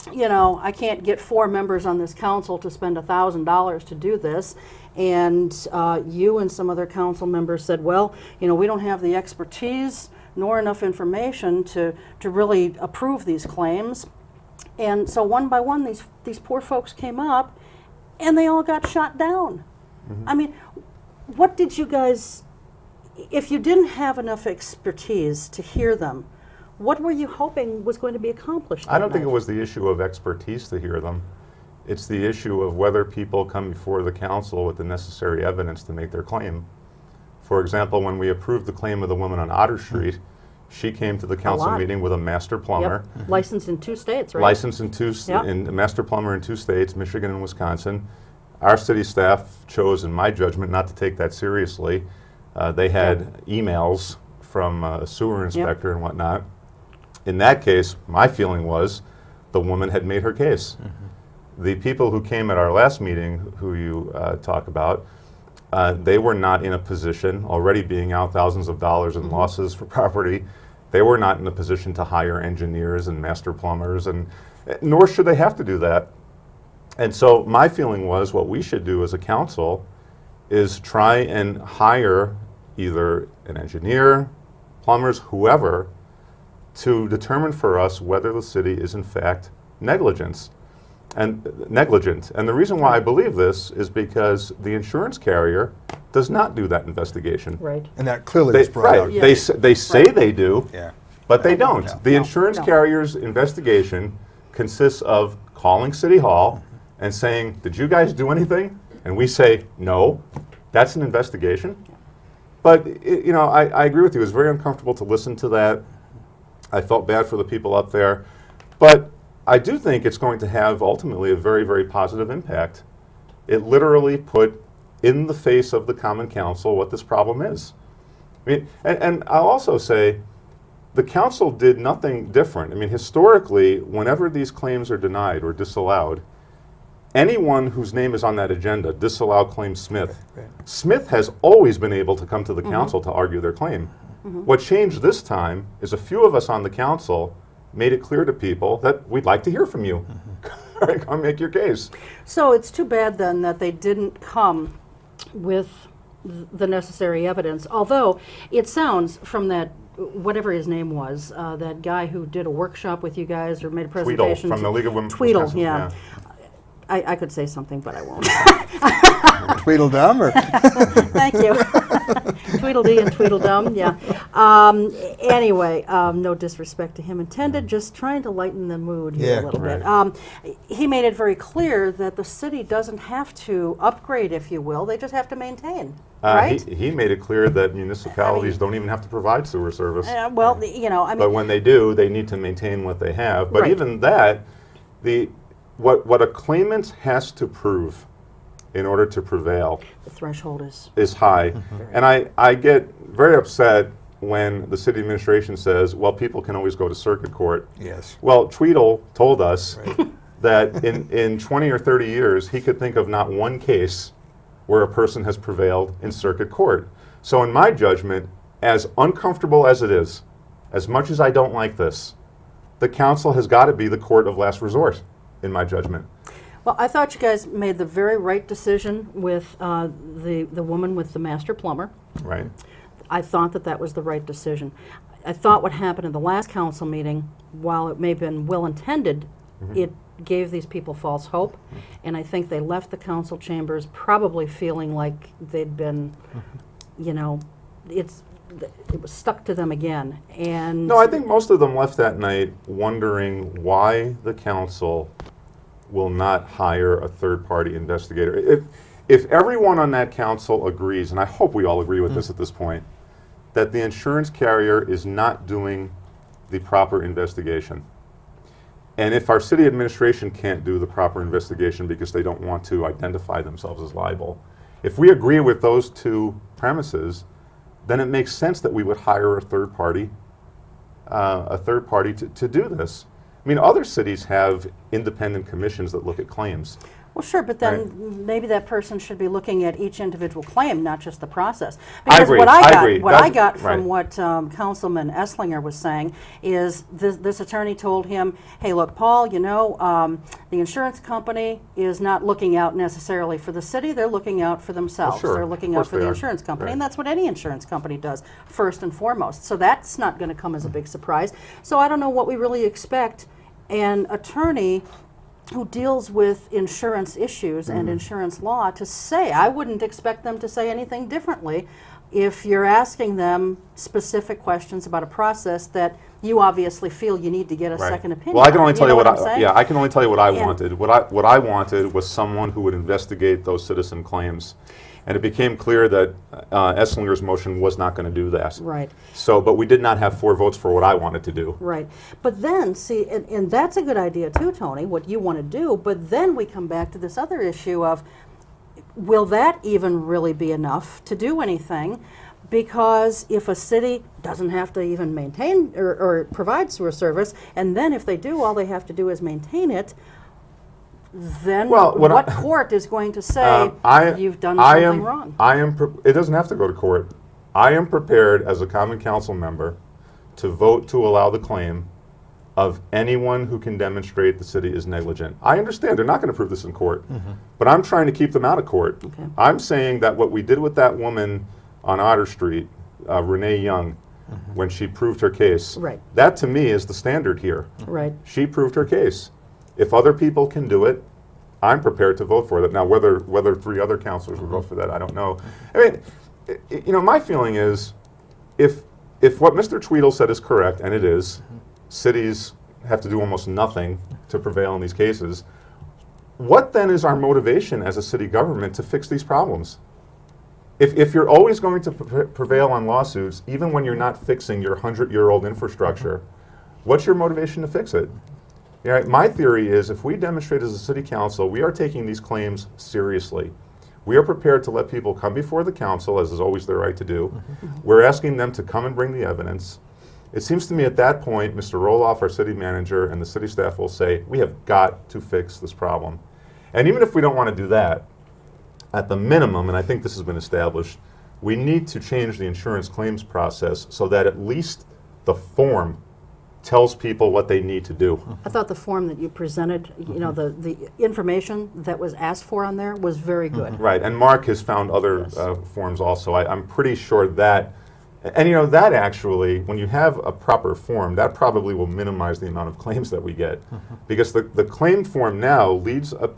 I can't get 4 members on this council to spend $1,000 to do this. And you and some other council members said, well, we don't have the expertise nor enough information to really approve these claims. And so one by one, these poor folks came up and they all got shot down. I mean, what did you guys, if you didn't have enough expertise to hear them, what were you hoping was going to be accomplished? I don't think it was the issue of expertise to hear them. It's the issue of whether people come before the council with the necessary evidence to make their claim. For example, when we approved the claim of the woman on Otter Street, she came to the council meeting with a master plumber. Yep. Licensed in 2 states, right? Licensed in a master plumber in 2 states, Michigan and Wisconsin. Our city staff chose, in my judgment, not to take that seriously. They had emails from a sewer inspector and whatnot. In that case, my feeling was the woman had made her case. The people who came at our last meeting, who you talk about, they were not in a position, already being out thousands of dollars in losses for property, They were not in a position to hire engineers and master plumbers, and nor should they have to do that. And so my feeling was what we should do as a council is try and hire either an engineer, plumbers, whoever, to determine for us whether the city is in fact negligent. And the reason why I believe this is because the insurance carrier does not do that investigation. Right. And that clearly They, was brought out. right. They say they do, Yeah. but they don't. No. The insurance No. carrier's investigation consists of calling City Hall and saying, did you guys do anything? And we say, no. That's an investigation. But, I agree with you. It was very uncomfortable to listen to that. I felt bad for the people up there. But I do think it's going to have ultimately a very, very positive impact. It literally put in the face of the Common Council what this problem is. I mean, and I'll also say, the council did nothing different. I mean, historically, whenever these claims are denied or disallowed, anyone whose name is on that agenda, disallow claim Smith, Smith has always been able to come to the council to argue their claim. What changed this time is a few of us on the council made it clear to people that we'd like to hear from you. Come make your case. So it's too bad then that they didn't come with the necessary evidence, although it sounds from that, whatever his name was, that guy who did a workshop with you guys or made a presentation. Tweedle, from the League of Women. Tweedle, Wisconsin, yeah. I could say something, but I won't. Tweedledum, or? Thank you. Tweedledee and Tweedledum, yeah. Anyway, no disrespect to him intended, just trying to lighten the mood here Yeah, a little right. bit. He made it very clear that the city doesn't have to upgrade, if you will, they just have to maintain, right? He made it clear that municipalities don't even have to provide sewer service. Well, you know, I mean. But when they do, they need to maintain what they have. But Right. even that, what a claimant has to prove in order to prevail The threshold is. is high. And I get very upset when the city administration says, well, people can always go to circuit court. Yes. Well, Tweedle told us that in 20 or 30 years, he could think of not one case where a person has prevailed in circuit court. So in my judgment, as uncomfortable as it is, as much as I don't like this, the council has got to be the court of last resort, in my judgment. Well, I thought you guys made the very right decision with the woman with the master plumber. Right? I thought that that was the right decision. I thought what happened in the last council meeting, while it may have been well-intended, it gave these people false hope, and I think they left the council chambers probably feeling like they'd been, you know, it was stuck to them again. And No, I think most of them left that night wondering why the council will not hire a third-party investigator. If everyone on that council agrees, and I hope we all agree with this at this point, that the insurance carrier is not doing the proper investigation, and if our city administration can't do the proper investigation because they don't want to identify themselves as liable, if we agree with those two premises, then it makes sense that we would hire a third party to do this. I mean, other cities have independent commissions that look at claims. well, sure, but then Right. maybe that person should be looking at each individual claim, not just the process. I agree, What I I got, agree. what I That's- got from right. what Councilman Esslinger was saying is this attorney told him, hey, look, Paul, you know, the insurance company is not looking out necessarily for the city, they're looking out for themselves. sure, They're of looking out course for they the are. insurance company, Right. and that's what any insurance company does, first and foremost. So that's not going to come as a big surprise. So I don't know what we really expect an attorney who deals with insurance issues and insurance law to say. I wouldn't expect them to say anything differently if you're asking them specific questions about a process that you obviously feel you need to get a Right. second opinion Well, I can on. only You tell know you what I'm saying? I can only tell you what I And- wanted. What I wanted was someone who would investigate those citizen claims. And it became clear that Esslinger's motion was not going to do that. Right. So, but we did not have 4 votes for what I wanted to do. Right. But then, see, and that's a good idea too, Tony, what you want to do, but then we come back to this other issue of, will that even really be enough to do anything? Because if a city doesn't have to even maintain or provide sewer service, and then if they do, all they have to do is maintain it, then Well, what court is going to say you've done I something am, wrong? it doesn't have to go to court. I am prepared as a common council member to vote to allow the claim of anyone who can demonstrate the city is negligent. I understand they're not going to prove this in court, but I'm trying to keep them out of court. Okay. I'm saying that what we did with that woman on Otter Street, Renee Young, when she proved her case, Right. that to me is the standard here. Right. She proved her case. If other people can do it, I'm prepared to vote for that. Now, whether 3 other councilors will vote for that, I don't know. I mean, my feeling is, if what Mr. Tweedle said is correct, and it is, cities have to do almost nothing to prevail in these cases, what then is our motivation as a city government to fix these problems? If you're always going to prevail on lawsuits, even when you're not fixing your 100-year-old infrastructure, what's your motivation to fix it? My theory is, if we demonstrate as a city council, we are taking these claims seriously. We are prepared to let people come before the council, as is always their right to do. We're asking them to come and bring the evidence. It seems to me at that point, Mr. Roloff, our city manager, and the city staff will say, we have got to fix this problem. And even if we don't want to do that, at the minimum, and I think this has been established, we need to change the insurance claims process so that at least the form tells people what they need to do. I thought the form that you presented, the information that was asked for on there was very good. Right, and Mark has found other forms also. I'm pretty sure that, and that actually, when you have a proper form, that probably will minimize the amount of claims that we get. Because the claim form now leads a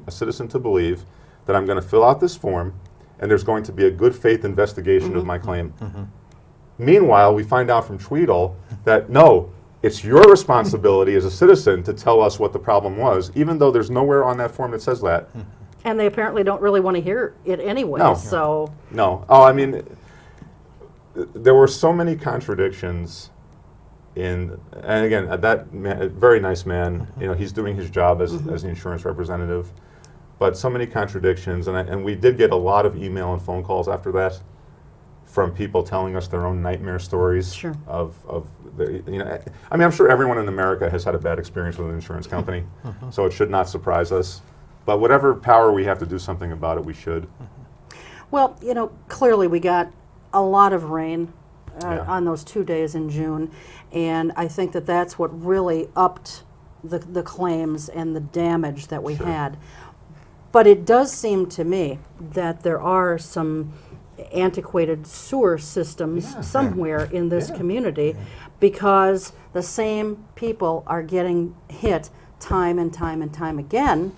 citizen to believe that I'm going to fill out this form and there's going to be a good faith investigation of my claim. Meanwhile, we find out from Tweedle that no, it's your responsibility as a citizen to tell us what the problem was, even though there's nowhere on that form that says that. And they apparently don't really want to hear it anyway, No. so. No. Oh, I mean, there were so many contradictions and again, that man, very nice man, he's doing his job as the insurance representative, but so many contradictions, and we did get a lot of email and phone calls after that from people telling us their own nightmare stories. Sure. of the, I mean, I'm sure everyone in America has had a bad experience with an insurance company, so it should not surprise us. But whatever power we have to do something about it, we should. Well, clearly we got a lot of rain Yeah. on those 2 days in June, and I think that that's what really upped the claims and the damage that we had. But it does seem to me that there are some antiquated sewer systems somewhere in this community, because the same people are getting hit time and time and time again,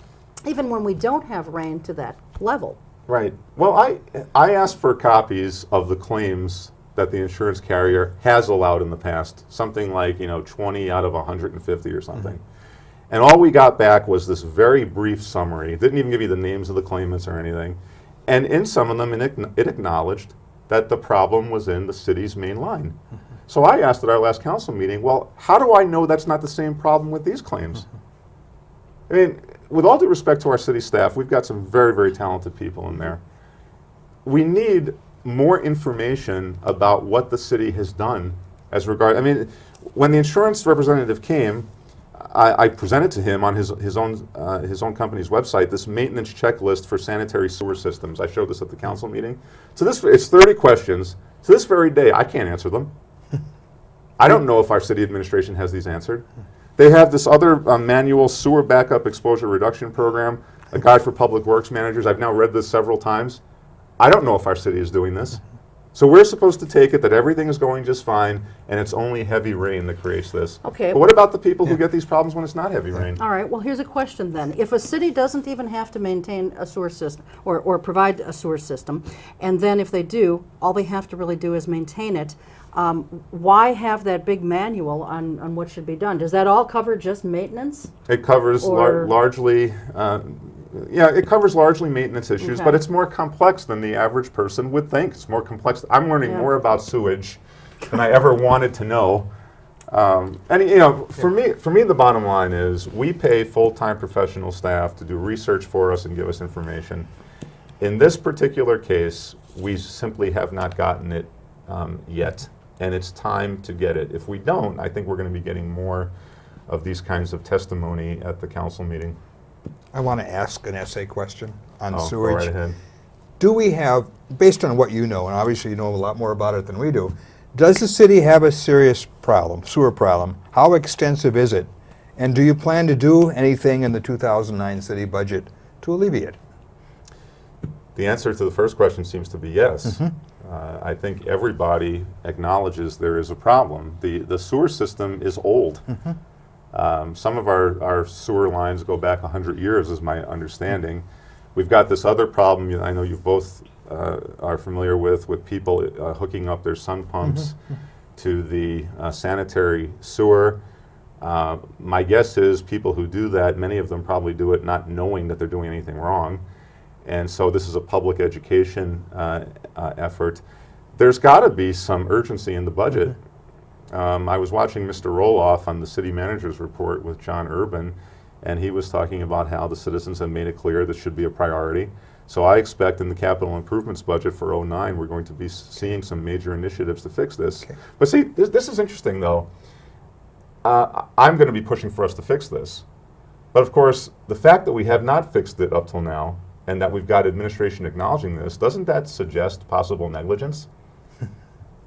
even when we don't have rain to that level. Right. Well, I asked for copies of the claims that the insurance carrier has allowed in the past, something like 20 out of 150 or something. And all we got back was this very brief summary. It didn't even give you the names of the claimants or anything. And in some of them, it acknowledged that the problem was in the city's main line. So I asked at our last council meeting, well, how do I know that's not the same problem with these claims? I mean, with all due respect to our city staff, we've got some very, very talented people in there. We need more information about what the city has done as regard. I mean, when the insurance representative came, I presented to him on his own company's website this maintenance checklist for sanitary sewer systems. I showed this at the council meeting. So it's 30 questions. To this very day, I can't answer them. I don't know if our city administration has these answered. They have this other manual sewer backup exposure reduction program, a guide for public works managers. I've now read this several times. I don't know if our city is doing this. So we're supposed to take it that everything is going just fine, and it's only heavy rain that creates this. Okay. But what about the people who get these problems when it's not heavy rain? All right, well, here's a question then. If a city doesn't even have to maintain a sewer system or provide a sewer system, and then if they do, all they have to really do is maintain it, why have that big manual on what should be done? Does that all cover just maintenance? It covers largely, it covers largely maintenance issues, but it's more complex than the average person would think. It's more complex. I'm learning more about sewage than I ever wanted to know. For me, the bottom line is we pay full-time professional staff to do research for us and give us information. In this particular case, we simply have not gotten it yet, and it's time to get it. If we don't, I think we're going to be getting more of these kinds of testimony at the council meeting. I want to ask an essay question on Go sewage. right ahead. Do we have, based on what you know, and obviously you know a lot more about it than we do Does the city have a serious problem, sewer problem? How extensive is it? And do you plan to do anything in the 2009 city budget to alleviate it? The answer to the first question seems to be yes. I think everybody acknowledges there is a problem. The sewer system is old. Some of our sewer lines go back 100 years, is my understanding. We've got this other problem I know you both are familiar with people hooking up their sun pumps to the sanitary sewer. My guess is people who do that, many of them probably do it not knowing that they're doing anything wrong. And so this is a public education effort. There's got to be some urgency in the budget. I was watching Mr. Roloff on the city manager's report with John Urban, and he was talking about how the citizens have made it clear this should be a priority. So I expect in the capital improvements budget for '09, we're going to be seeing some major initiatives to fix this. Okay. But see, this is interesting though. I'm going to be pushing for us to fix this. But of course, the fact that we have not fixed it up till now, and that we've got administration acknowledging this, doesn't that suggest possible negligence? I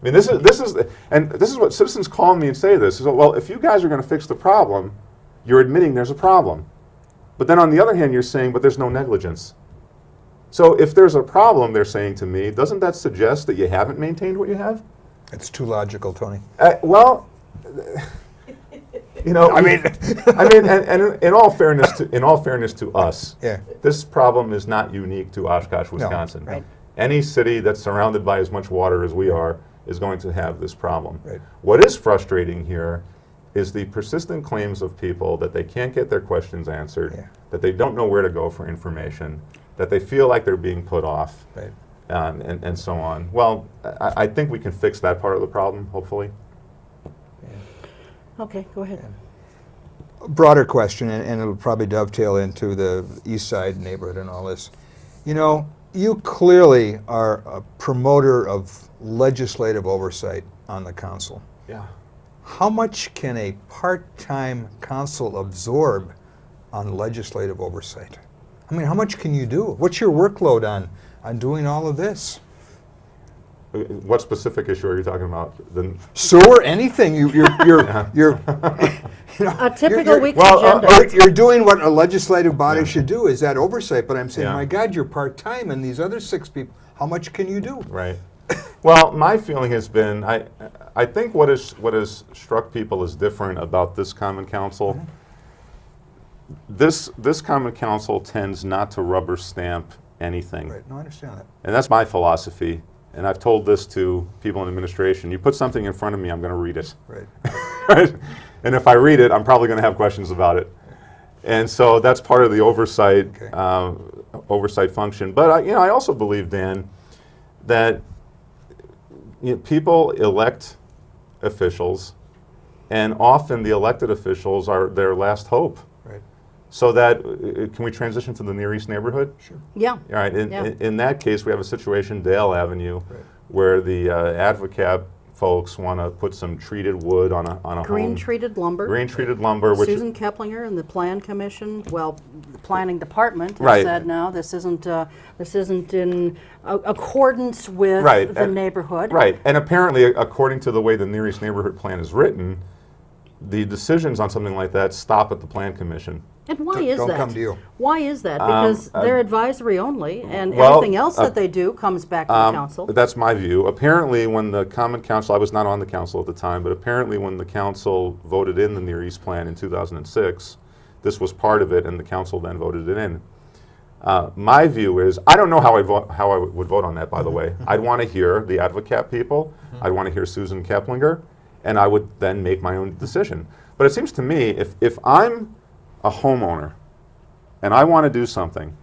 mean, this is what citizens call me and say this. So, well, if you guys are going to fix the problem, you're admitting there's a problem. But then on the other hand, you're saying, but there's no negligence. So if there's a problem, they're saying to me, doesn't that suggest that you haven't maintained what you have? It's too logical, Tony. Well, you know, I mean, and in all fairness to us, Yeah. this problem is not unique to Oshkosh, Wisconsin. Right. Any city that's surrounded by as much water as we are is going to have this problem. Right. What is frustrating here is the persistent claims of people that they can't get their questions answered, Yeah. that they don't know where to go for information, that they feel like they're being put off, Right. and so on. Well, I think we can fix that part of the problem, hopefully. Okay, go ahead. A broader question, and it'll probably dovetail into the East Side neighborhood and all this. You know, you clearly are a promoter of legislative oversight on the council. Yeah. How much can a part-time council absorb on legislative oversight? I mean, how much can you do? What's your workload on doing all of this? What specific issue are you talking about? Sewer, anything. You're A typical week's well, agenda. You're doing what a legislative body should do, is that oversight. But I'm saying, Yeah. my God, you're part-time, and these other 6 people, how much can you do? Right. Well, my feeling has been, I think what has struck people as different about this Common Council, this Common Council tends not to rubber stamp anything. Right, no, I understand that. And that's my philosophy. And I've told this to people in administration. You put something in front of me, I'm going to read it. Right. Right? And if I read it, I'm probably going to have questions about it. And so that's part of the oversight oversight function. But I also believe, Dan, that people elect officials, and often the elected officials are their last hope. Right. So that, can we transition to the Near East neighborhood? Sure. Yeah. All right. Yeah. In that case, we have a situation, Dale Avenue, Right. where the AdvoCap folks want to put some treated wood on a Green home. treated lumber. Green treated lumber, which Susan Keplinger and the Plan Commission, well, the Planning Department has Right. said, no, this isn't in accordance with Right, the and- neighborhood. right, and apparently, according to the way the Near East Neighborhood Plan is written, the decisions on something like that stop at the Plan Commission. And why is Don't that? come to you. Why is that? Because they're advisory only, and well, everything else that they do comes back to the council. That's my view. Apparently, when the Common Council, I was not on the council at the time, but apparently when the council voted in the Near East Plan in 2006, this was part of it, and the council then voted it in. My view is, I don't know how I would vote on that, by the way. I'd want to hear the AdvoCap people. I'd want to hear Susan Keplinger, and I would then make my own decision. But it seems to me, if I'm a homeowner and I want to do something,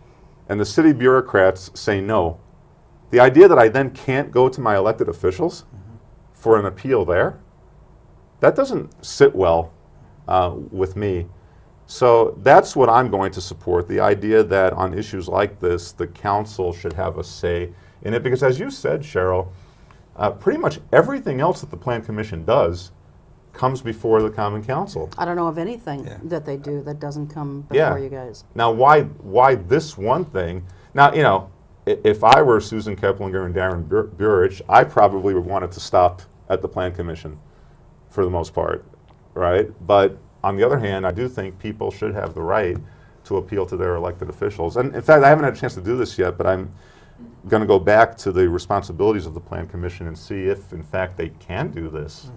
and the city bureaucrats say no, the idea that I then can't go to my elected officials for an appeal there, that doesn't sit well with me. So that's what I'm going to support, the idea that on issues like this, the council should have a say in it. Because as you said, Cheryl, pretty much everything else that the Plan Commission does comes before the Common Council. I don't know of anything Yeah. that they do that doesn't come before Yeah. you guys. Now, why this one thing? Now, if I were Susan Keplinger and Darren Burich, I probably would want it to stop at the Plan Commission, for the most part, right? But on the other hand, I do think people should have the right to appeal to their elected officials. And in fact, I haven't had a chance to do this yet, but I'm going to go back to the responsibilities of the Plan Commission and see if, in fact, they can do this.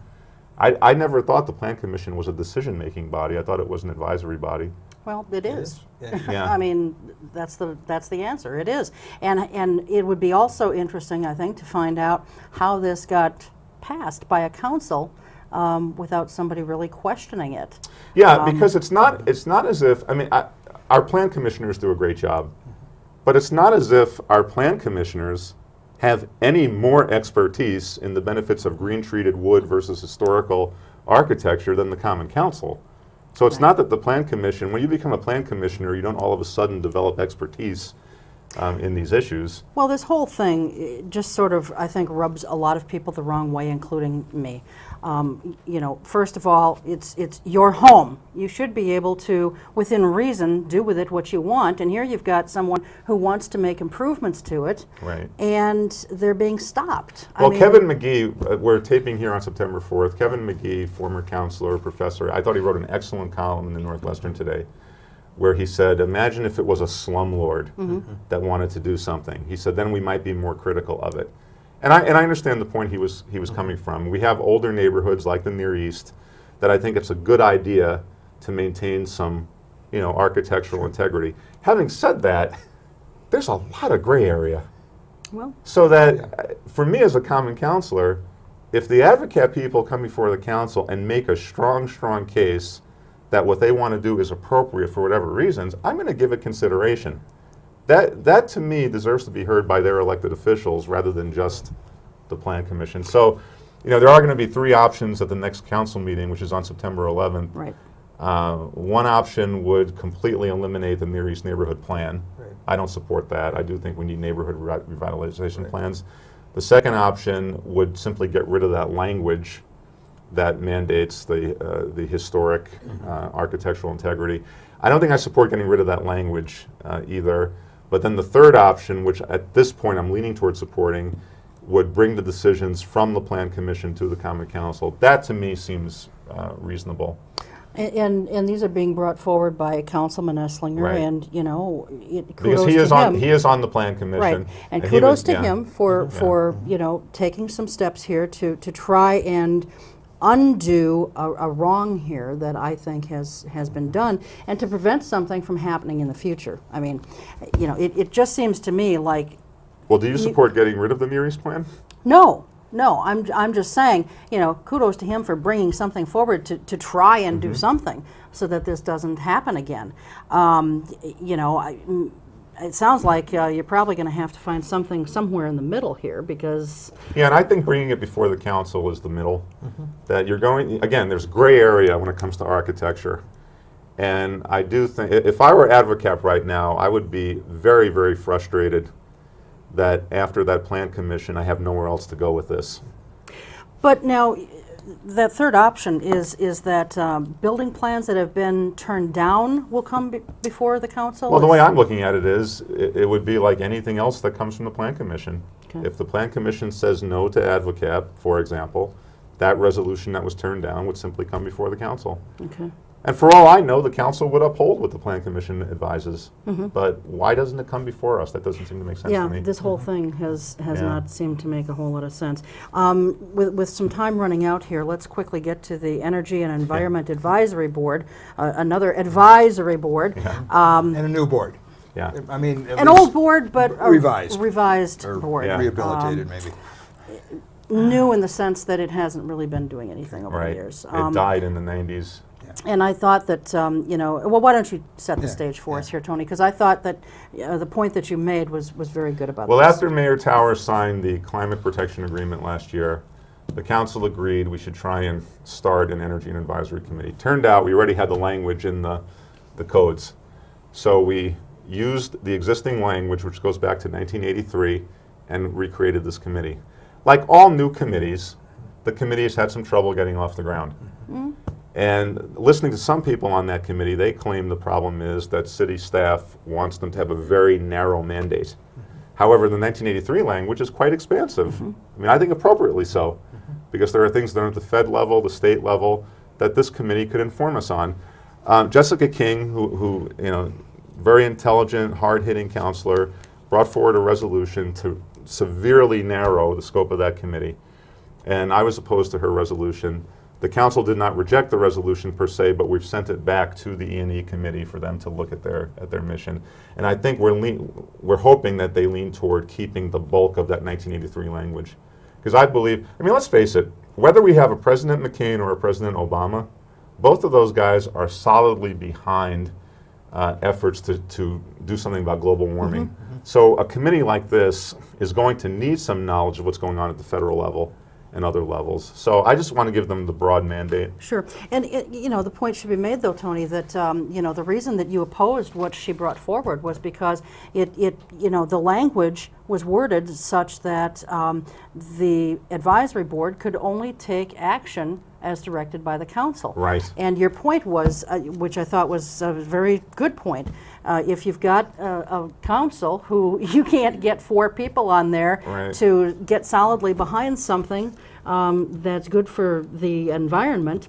I never thought the Plan Commission was a decision-making body. I thought it was an advisory body. Well, it is. Yeah. I mean, that's the answer. It is. And it would be also interesting, I think, to find out how this got passed by a council without somebody really questioning it. Yeah, because it's not as if, I mean, our plan commissioners do a great job, but it's not as if our plan commissioners have any more expertise in the benefits of green-treated wood versus historical architecture than the Common Council. So it's not that the Plan Commission, when you become a Plan Commissioner, you don't all of a sudden develop expertise in these issues. Well, this whole thing just sort of, I think, rubs a lot of people the wrong way, including me. You know, first of all, it's your home. You should be able to, within reason, do with it what you want. And here you've got someone who wants to make improvements to it, right? And they're being stopped. Well, I mean, Kevin McGee, we're taping here on September 4th. Kevin McGee, former counselor, professor, I thought he wrote an excellent column in the Northwestern today, where he said, imagine if it was a slumlord that wanted to do something. He said, then we might be more critical of it. And I understand the point he was coming from. We have older neighborhoods like the Near East that I think it's a good idea to maintain some, you know, architectural integrity. Having said that, there's a lot of gray area. well, So that, for me as a common councilor, if the advocate people come before the council and make a strong, strong case that what they want to do is appropriate for whatever reasons, I'm going to give it consideration. That to me deserves to be heard by their elected officials rather than just the Plan Commission. So, you know, there are going to be three options at the next council meeting, which is on September 11th. right. One option would completely eliminate the Near East Neighborhood Plan. Right. I don't support that. I do think we need neighborhood revitalization plans. The second option would simply get rid of that language that mandates the historic architectural integrity. I don't think I support getting rid of that language either. But then the third option, which at this point I'm leaning towards supporting, would bring the decisions from the Plan Commission to the Common Council. That to me seems reasonable. And these are being brought forward by Councilman Esslinger, Right. and you know, Because he is on the Plan Commission. Right, and he kudos was- to yeah. him for you know, taking some steps here to try and undo a wrong here that I think has been done, and to prevent something from happening in the future. I mean, you know, it just seems to me like, Well, do you support getting rid of the Near East Plan? no, I'm just saying, you know, kudos to him for bringing something forward to try and do something so that this doesn't happen again. You know, it sounds like you're probably going to have to find something somewhere in the middle here, because Yeah, and I think bringing it before the council is the middle. That you're going, again, there's gray area when it comes to architecture. And I do think, if I were advocate right now, I would be very, very frustrated that after that Plan Commission, I have nowhere else to go with this. But now, that third option is that building plans that have been turned down will come before the council? Well, the way I'm looking at it is, it would be like anything else that comes from the Plan Commission. Okay. If the Plan Commission says no to advocate, for example, that resolution that was turned down would simply come before the council. Okay. And for all I know, the council would uphold what the Plan Commission advises. But why doesn't it come before us? That doesn't seem to make sense Yeah, to me. this whole thing has Yeah. not seemed to make a whole lot of sense. With some time running out here, let's quickly get to the Energy and Environment Advisory Board, another advisory board. And a new board. Yeah. I mean, at An least old board, but a revised. revised or board. Yeah. rehabilitated, maybe. New in the sense that it hasn't really been doing anything over the Right. years. It died in the 90s. And I thought that, you know, well, why don't you set the Yeah, stage for us here, Tony? Because I thought that the point that you made was very good about Well, this. after Mayor Tower signed the Climate Protection Agreement last year, the council agreed we should try and start an Energy and Advisory Committee. Turned out we already had the language in the codes. So we used the existing language, which goes back to 1983, and recreated this committee. Like all new committees, the committee has had some trouble getting off the ground. And listening to some people on that committee, they claim the problem is that city staff wants them to have a very narrow mandate. However, the 1983 language is quite expansive. I mean, I think appropriately so, because there are things that are at the Fed level, the state level, that this committee could inform us on. Jessica King, who very intelligent, hard-hitting counselor, brought forward a resolution to severely narrow the scope of that committee. And I was opposed to her resolution. The council did not reject the resolution per se, but we've sent it back to the E&E committee for them to look at their mission. And I think we're hoping that they lean toward keeping the bulk of that 1983 language. Because I believe, let's face it, whether we have a President McCain or a President Obama, both of those guys are solidly behind efforts to do something about global warming. So a committee like this is going to need some knowledge of what's going on at the federal level and other levels. So I just want to give them the broad mandate. Sure. And, the point should be made, though, Tony, that, the reason that you opposed what she brought forward was because the language was worded such that the advisory board could only take action as directed by the council. Right. And your point was, which I thought was a very good point, if you've got a council who you can't get 4 people on there Right. to get solidly behind something that's good for the environment,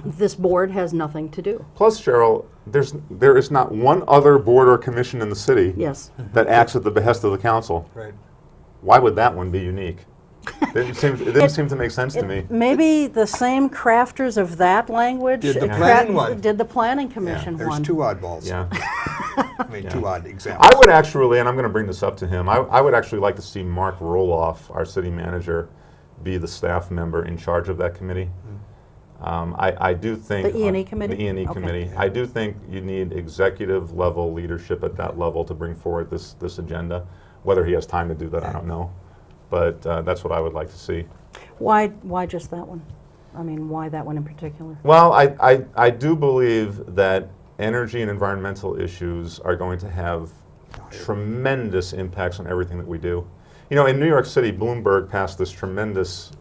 this board has nothing to do. Plus, Cheryl, there is not one other board or commission in the city Yes. that acts at the behest of the council. Right. Why would that one be unique? It didn't seem to make sense to me. Maybe the same crafters of that language Did the planning one. did the planning commission There's one. 2 oddballs. Yeah. Two odd examples. I would actually, and I'm going to bring this up to him, I would actually like to see Mark Roloff, our city manager, be the staff member in charge of that committee. I do think... The E&E committee? The E&E Okay. committee. I do think you need executive level leadership at that level to bring forward this agenda. Whether he has time to do that, I don't know. But that's what I would like to see. Why just that one? Why that one in particular? Well, I do believe that energy and environmental issues are going to have tremendous impacts on everything that we do. In New York City, Bloomberg passed this tremendous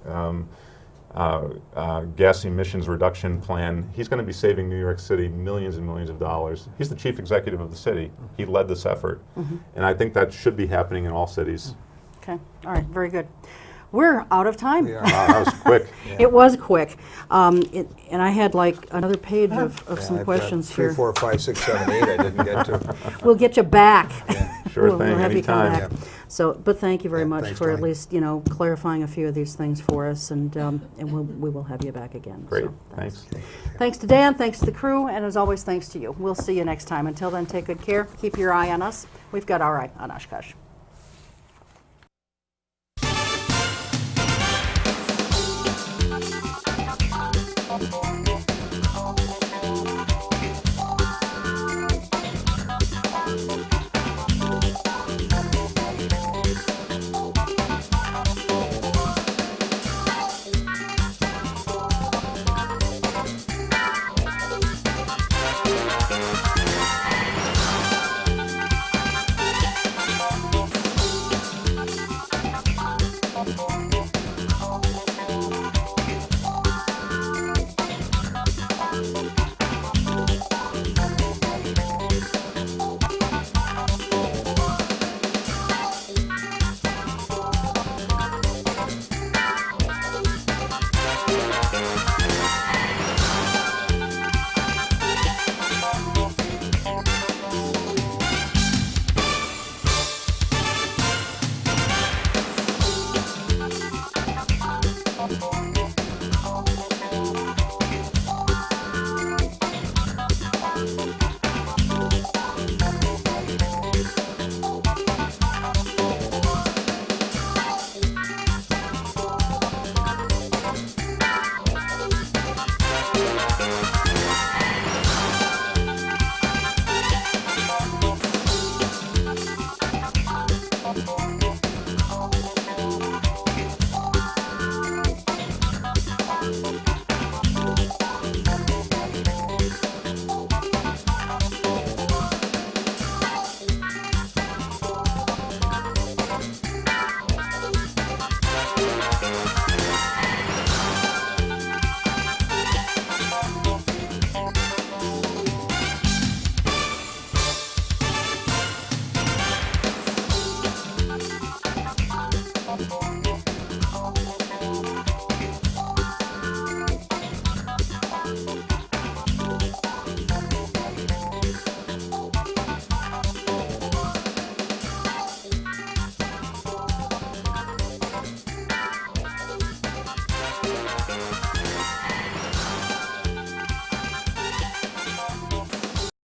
gas emissions reduction plan. He's going to be saving New York City millions and millions of dollars. He's the chief executive of the city. He led this effort. And I think that should be happening in all cities. Okay, all right, very good. We're out of time. We are. Wow, that was quick. It was quick. And I had another page of some I've got questions 3, here. 4, 5, 6, 7, 8 I didn't get to. We'll get you back. Sure We'll thing, have you come anytime. back. So, but thank you very much thanks, for at Tony. least, clarifying a few of these things for us, and we will have you back again. Great, So, thanks. Thanks to Dan, thanks to the crew, and as always, thanks to you. We'll see you next time. Until then, take good care. Keep your eye on us. We've got our eye on Oshkosh.